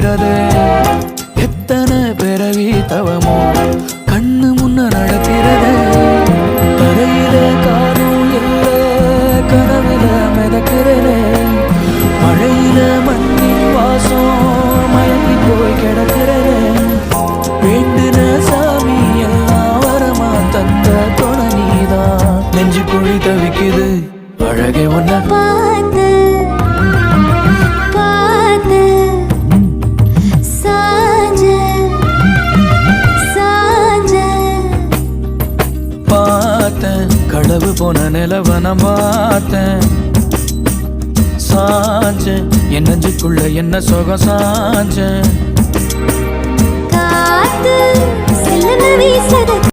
நடக்கிறது. எத்தனை பிறவி தவமோ கண்ணு முன்ன நடக்கிறது. கரையில காரும் இல்ல கனவுல மிதக்கிறது. மழையில மண்ணின் வாசம் மயங்கி போய் கிடக்கிறது. வேண்டுன சாமி எல்லாம் வரமா தந்த துணை நீதான். நெஞ்சு குழி தவிக்குது அழகே ஒன்ன பார்த்து பார்த்து சாஞ்ச சாஞ்ச பார்த்தேன். களவு போன நிலவ நான் பார்த்தேன். சாஞ்சேன் என் நெஞ்சுக்குள்ள என்ன சுகம் சாஞ்சேன். காத்து செல்லன வீசது